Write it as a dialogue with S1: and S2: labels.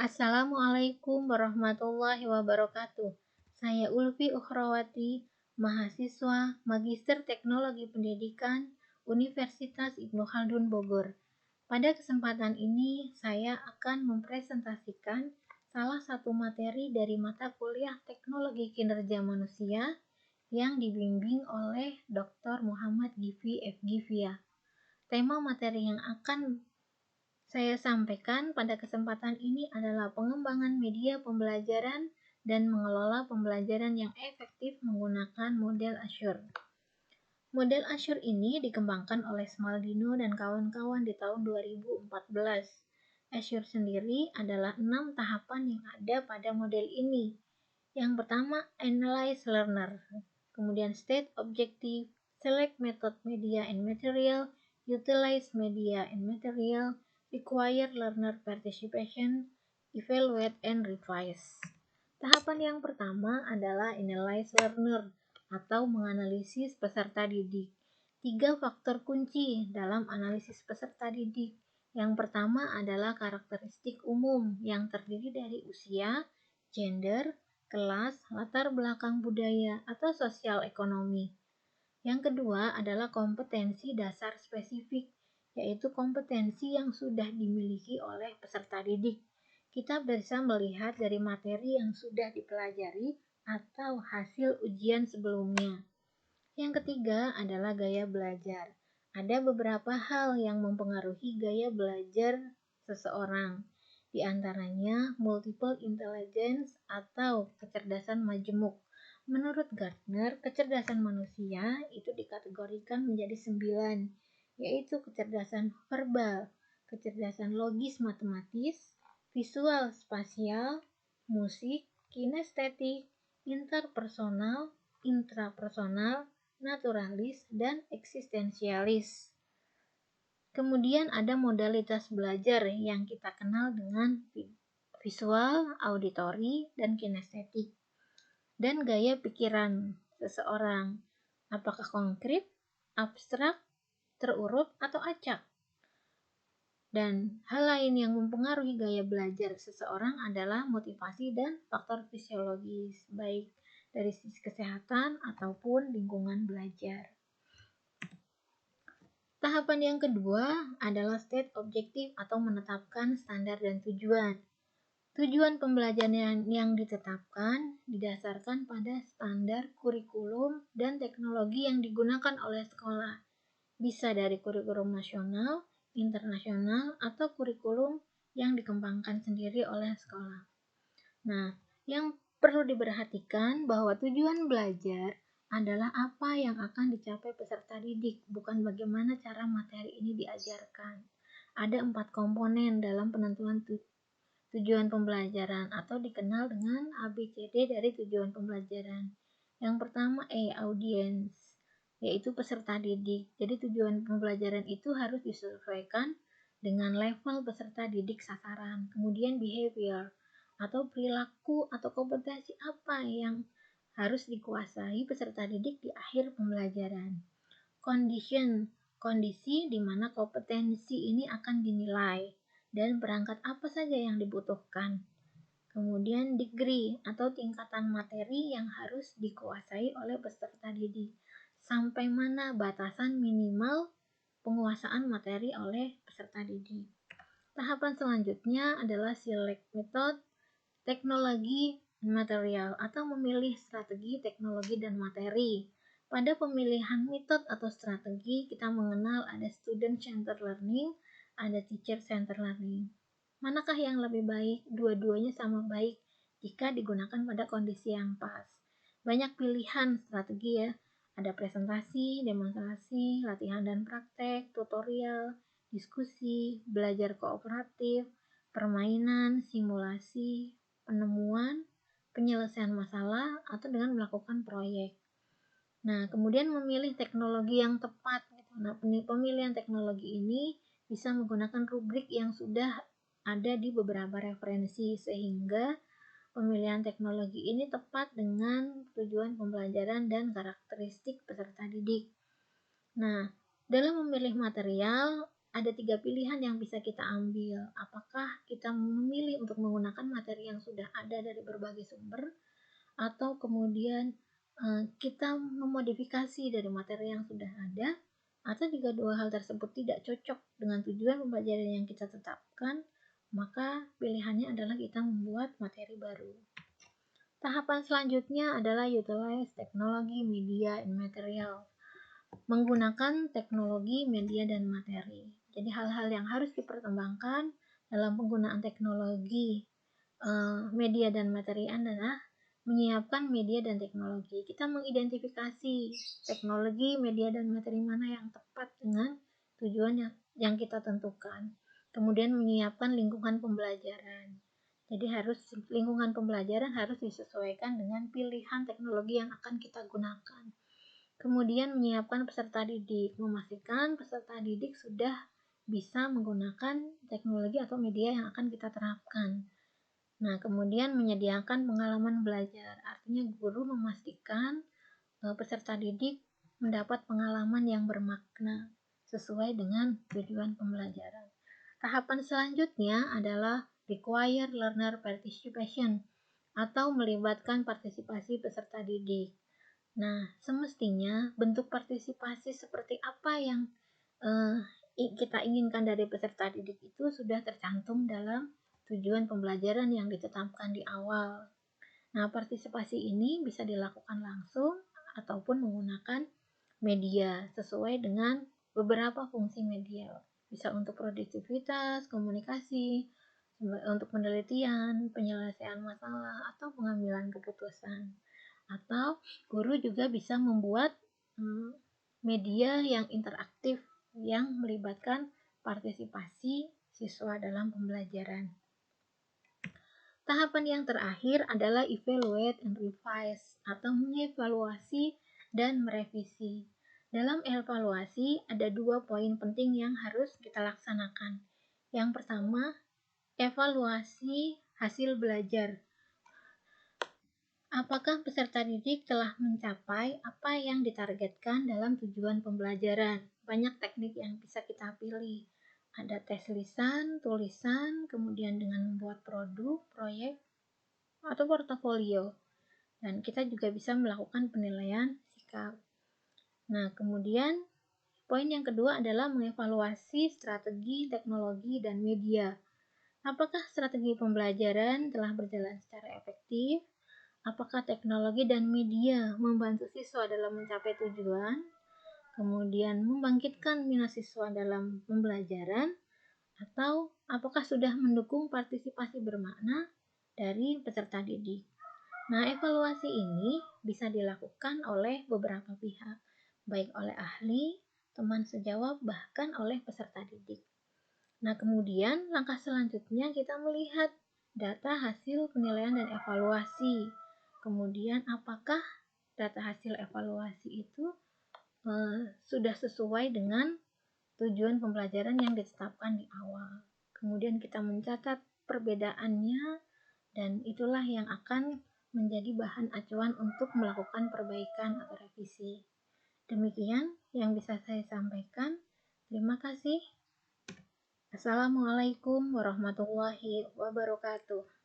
S1: Assalamualaikum warahmatullahi wabarakatuh. Saya Ulfi Ukhrawati, mahasiswa Magister Teknologi Pendidikan Universitas Ibnu Khaldun Bogor. Pada kesempatan ini, saya akan mempresentasikan salah satu materi dari mata kuliah Teknologi Kinerja Manusia yang dibimbing oleh Dr. Muhammad Givi F. Givia. Tema materi yang akan saya sampaikan pada kesempatan ini adalah pengembangan media pembelajaran dan mengelola pembelajaran yang efektif menggunakan model Azure. Model Azure ini dikembangkan oleh Smaldino dan kawan-kawan di tahun 2014. Azure sendiri adalah 6 tahapan yang ada pada model ini. Yang pertama, Analyze Learner, kemudian State Objective, Select Method Media and Material, Utilize Media and Material, Require Learner Participation, Evaluate and Revise. Tahapan yang pertama adalah Analyze Learner atau menganalisis peserta didik. 3 faktor kunci dalam analisis peserta didik. Yang pertama adalah karakteristik umum yang terdiri dari usia, gender, kelas, latar belakang budaya, atau sosial ekonomi. Yang kedua adalah kompetensi dasar spesifik, yaitu kompetensi yang sudah dimiliki oleh peserta didik. Kita bisa melihat dari materi yang sudah dipelajari atau hasil ujian sebelumnya. Yang ketiga adalah gaya belajar. Ada beberapa hal yang mempengaruhi gaya belajar seseorang, di antaranya multiple intelligence atau kecerdasan majemuk. Menurut Gartner, kecerdasan manusia itu dikategorikan menjadi 9, yaitu kecerdasan verbal, kecerdasan logis matematis, visual spasial, musik, kinestetik, interpersonal, intrapersonal, naturalis, dan eksistensialis. Kemudian ada modalitas belajar yang kita kenal dengan visual, auditori, dan kinestetik. Dan gaya pikiran seseorang, apakah konkret, abstrak, terurut, atau acak. Dan hal lain yang mempengaruhi gaya belajar seseorang adalah motivasi dan faktor fisiologis, baik dari sisi kesehatan ataupun lingkungan belajar. Tahapan yang kedua adalah state objektif atau menetapkan standar dan tujuan. Tujuan pembelajaran yang ditetapkan didasarkan pada standar kurikulum dan teknologi yang digunakan oleh sekolah. Bisa dari kurikulum nasional, internasional, atau kurikulum yang dikembangkan sendiri oleh sekolah. Nah, yang perlu diperhatikan bahwa tujuan belajar adalah apa yang akan dicapai peserta didik, bukan bagaimana cara materi ini diajarkan. Ada 4 komponen dalam penentuan tujuan pembelajaran atau dikenal dengan ABCD dari tujuan pembelajaran. Yang pertama audience, yaitu peserta didik. Jadi tujuan pembelajaran itu harus disesuaikan dengan level peserta didik sasaran. Kemudian behavior atau perilaku atau kompetensi apa yang harus dikuasai peserta didik di akhir pembelajaran. Condition, kondisi di mana kompetensi ini akan dinilai dan perangkat apa saja yang dibutuhkan. Kemudian degree atau tingkatan materi yang harus dikuasai oleh peserta didik. Sampai mana batasan minimal penguasaan materi oleh peserta didik. Tahapan selanjutnya adalah select method, teknologi, material atau memilih strategi, teknologi, dan materi. Pada pemilihan metode atau strategi, kita mengenal ada student-centered learning, ada teacher-centered learning. Manakah yang lebih baik? Dua-duanya sama baik jika digunakan pada kondisi yang pas. Banyak pilihan strategi ya, ada presentasi, demonstrasi, latihan dan praktek, tutorial, diskusi, belajar kooperatif, permainan, simulasi, penemuan, penyelesaian masalah, atau dengan melakukan proyek. Nah, kemudian memilih teknologi yang tepat. Nah, pemilihan teknologi ini bisa menggunakan rubrik yang sudah ada di beberapa referensi, sehingga pemilihan teknologi ini tepat dengan tujuan pembelajaran dan karakteristik peserta didik. Nah, dalam memilih material, ada 3 pilihan yang bisa kita ambil. Apakah kita memilih untuk menggunakan materi yang sudah ada dari berbagai sumber, atau kemudian kita memodifikasi dari materi yang sudah ada, atau jika dua hal tersebut tidak cocok dengan tujuan pembelajaran yang kita tetapkan, maka pilihannya adalah kita membuat materi baru. Tahapan selanjutnya adalah utilize teknologi, media, and material. Menggunakan teknologi, media, dan materi. Jadi hal-hal yang harus dipertimbangkan dalam penggunaan teknologi, media, dan materi adalah menyiapkan media dan teknologi. Kita mengidentifikasi teknologi, media, dan materi mana yang tepat dengan tujuan yang kita tentukan. Kemudian menyiapkan lingkungan pembelajaran. Jadi lingkungan pembelajaran harus disesuaikan dengan pilihan teknologi yang akan kita gunakan. Kemudian menyiapkan peserta didik, memastikan peserta didik sudah bisa menggunakan teknologi atau media yang akan kita terapkan. Nah, kemudian menyediakan pengalaman belajar, artinya guru memastikan peserta didik mendapat pengalaman yang bermakna sesuai dengan tujuan pembelajaran. Tahapan selanjutnya adalah require learner participation atau melibatkan partisipasi peserta didik. Nah, semestinya bentuk partisipasi seperti apa yang kita inginkan dari peserta didik itu sudah tercantum dalam tujuan pembelajaran yang ditetapkan di awal. Nah, partisipasi ini bisa dilakukan langsung ataupun menggunakan media sesuai dengan beberapa fungsi media. Bisa untuk produktivitas, komunikasi, untuk penelitian, penyelesaian masalah, atau pengambilan keputusan. Atau guru juga bisa membuat media yang interaktif yang melibatkan partisipasi siswa dalam pembelajaran. Tahapan yang terakhir adalah evaluate and revise atau mengevaluasi dan merevisi. Dalam evaluasi ada 2 poin penting yang harus kita laksanakan. Yang pertama, evaluasi hasil belajar. Apakah peserta didik telah mencapai apa yang ditargetkan dalam tujuan pembelajaran? Banyak teknik yang bisa kita pilih. Ada tes lisan, tulisan, kemudian dengan membuat produk, proyek, atau portofolio. Dan kita juga bisa melakukan penilaian sikap. Nah, kemudian poin yang kedua adalah mengevaluasi strategi, teknologi, dan media. Apakah strategi pembelajaran telah berjalan secara efektif? Apakah teknologi dan media membantu siswa dalam mencapai tujuan? Kemudian membangkitkan minat siswa dalam pembelajaran? Atau apakah sudah mendukung partisipasi bermakna dari peserta didik? Nah, evaluasi ini bisa dilakukan oleh beberapa pihak, baik oleh ahli, teman sejawat, bahkan oleh peserta didik. Nah, kemudian langkah selanjutnya kita melihat data hasil penilaian dan evaluasi. Kemudian apakah data hasil evaluasi itu sudah sesuai dengan tujuan pembelajaran yang ditetapkan di awal. Kemudian kita mencatat perbedaannya dan itulah yang akan menjadi bahan acuan untuk melakukan perbaikan atau revisi. Demikian yang bisa saya sampaikan. Terima kasih. Assalamualaikum warahmatullahi wabarakatuh.